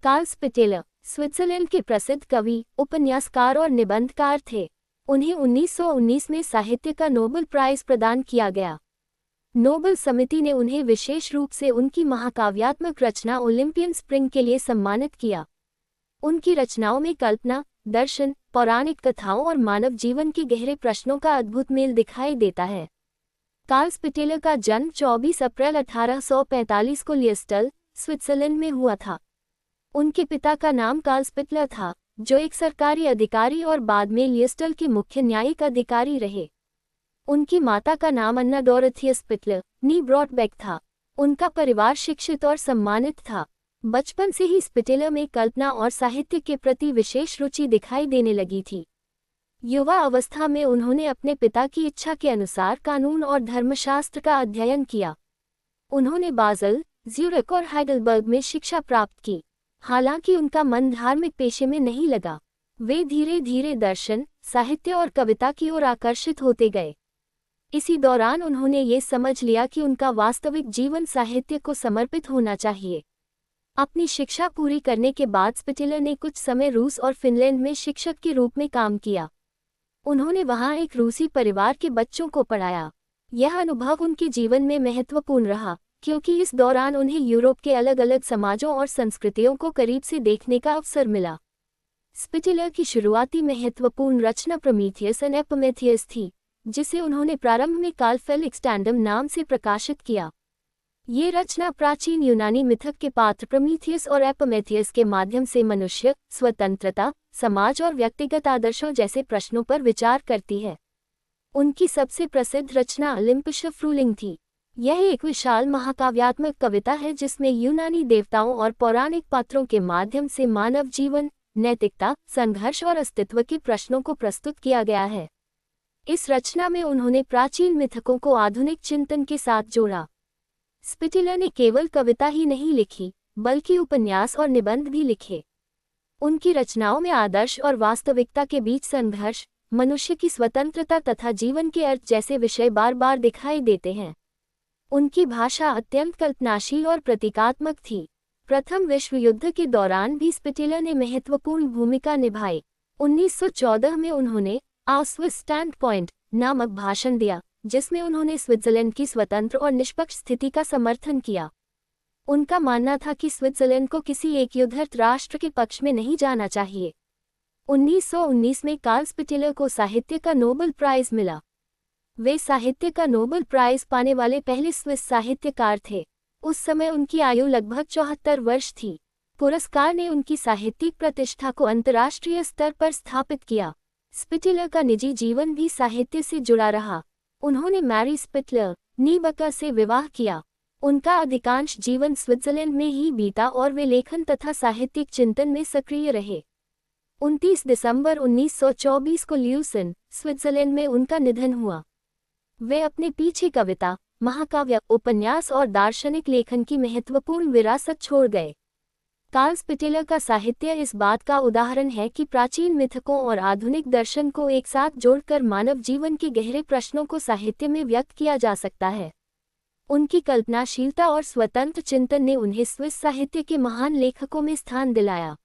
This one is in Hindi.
कार्ल स्पिटेलर स्विट्जरलैंड के प्रसिद्ध कवि, उपन्यासकार और निबंधकार थे। उन्हें 1919 में साहित्य का नोबेल प्राइज प्रदान किया गया। नोबेल समिति ने उन्हें विशेष रूप से उनकी महाकाव्यात्मक रचना ओलिम्पियन स्प्रिंग के लिए सम्मानित किया। उनकी रचनाओं में कल्पना, दर्शन, पौराणिक कथाओं और मानव जीवन के गहरे प्रश्नों का अद्भुत मेल दिखाई देता है। कार्ल स्पिटेलर का जन्म 24 अप्रैल 1845 को लिएस्टल, स्विट्जरलैंड में हुआ था। उनके पिता का नाम कार्ल स्पिटलर था, जो एक सरकारी अधिकारी और बाद में लिएस्टल के मुख्य न्यायिक अधिकारी रहे। उनकी माता का नाम अन्ना डोरोथिया स्पिटलर, नी ब्रॉडबेक था। उनका परिवार शिक्षित और सम्मानित था। बचपन से ही स्पिटेलर में कल्पना और साहित्य के प्रति विशेष रुचि दिखाई देने लगी थी। युवा अवस्था में उन्होंने अपने पिता की इच्छा के अनुसार कानून और धर्मशास्त्र का अध्ययन किया। उन्होंने बाज़ल, ज्यूरिख और हाइडेलबर्ग में शिक्षा प्राप्त की। हालांकि उनका मन धार्मिक पेशे में नहीं लगा। वे धीरे धीरे दर्शन, साहित्य और कविता की ओर आकर्षित होते गए। इसी दौरान उन्होंने ये समझ लिया कि उनका वास्तविक जीवन साहित्य को समर्पित होना चाहिए। अपनी शिक्षा पूरी करने के बाद स्पिटेलर ने कुछ समय रूस और फिनलैंड में शिक्षक के रूप में काम किया। उन्होंने वहां एक रूसी परिवार के बच्चों को पढ़ाया। यह अनुभव उनके जीवन में महत्वपूर्ण रहा, क्योंकि इस दौरान उन्हें यूरोप के अलग अलग समाजों और संस्कृतियों को करीब से देखने का अवसर मिला। स्पिटेलर की शुरुआती महत्वपूर्ण रचना प्रोमीथियस एंड एपिमेथियस थी, जिसे उन्होंने प्रारंभ में कार्ल फेलिक्स टैंडम नाम से प्रकाशित किया। ये रचना प्राचीन यूनानी मिथक के पात्र प्रोमीथियस और एपिमेथियस के माध्यम से मनुष्य, स्वतंत्रता, समाज और व्यक्तिगत आदर्शों जैसे प्रश्नों पर विचार करती है। उनकी सबसे प्रसिद्ध रचना ओलिम्पस ऑफ रूलिंग थी। यह एक विशाल महाकाव्यात्मक कविता है जिसमें यूनानी देवताओं और पौराणिक पात्रों के माध्यम से मानव जीवन, नैतिकता, संघर्ष और अस्तित्व के प्रश्नों को प्रस्तुत किया गया है। इस रचना में उन्होंने प्राचीन मिथकों को आधुनिक चिंतन के साथ जोड़ा। स्पिटेलर ने केवल कविता ही नहीं लिखी, बल्कि उपन्यास और निबंध भी लिखे। उनकी रचनाओं में आदर्श और वास्तविकता के बीच संघर्ष, मनुष्य की स्वतंत्रता तथा जीवन के अर्थ जैसे विषय बार बार दिखाई देते हैं। उनकी भाषा अत्यंत कल्पनाशील और प्रतीकात्मक थी। प्रथम विश्व युद्ध के दौरान भी स्पिटेलर ने महत्वपूर्ण भूमिका निभाई। 1914 में उन्होंने आ स्विस स्टैंड पॉइंट नामक भाषण दिया, जिसमें उन्होंने स्विट्जरलैंड की स्वतंत्र और निष्पक्ष स्थिति का समर्थन किया। उनका मानना था कि स्विट्जरलैंड को किसी एक युद्धरत राष्ट्र के पक्ष में नहीं जाना चाहिए। 1919 में कार्ल स्पिटेलर को साहित्य का नोबेल प्राइज मिला। वे साहित्य का नोबेल प्राइज पाने वाले पहले स्विस साहित्यकार थे। उस समय उनकी आयु लगभग 74 वर्ष थी। पुरस्कार ने उनकी साहित्यिक प्रतिष्ठा को अंतर्राष्ट्रीय स्तर पर स्थापित किया। स्पिटेलर का निजी जीवन भी साहित्य से जुड़ा रहा। उन्होंने मैरी स्पिटलर, नी बकर से विवाह किया। उनका अधिकांश जीवन स्विट्जरलैंड में ही बीता और वे लेखन तथा साहित्यिक चिंतन में सक्रिय रहे। 29 दिसंबर 1924 को ल्यूसन, स्विट्जरलैंड में उनका निधन हुआ। वे अपने पीछे कविता, महाकाव्य, उपन्यास और दार्शनिक लेखन की महत्वपूर्ण विरासत छोड़ गए। कार्ल स्पिटेलर का साहित्य इस बात का उदाहरण है कि प्राचीन मिथकों और आधुनिक दर्शन को एक साथ जोड़कर मानव जीवन के गहरे प्रश्नों को साहित्य में व्यक्त किया जा सकता है। उनकी कल्पनाशीलता और स्वतंत्र चिंतन ने उन्हें स्विस साहित्य के महान लेखकों में स्थान दिलाया।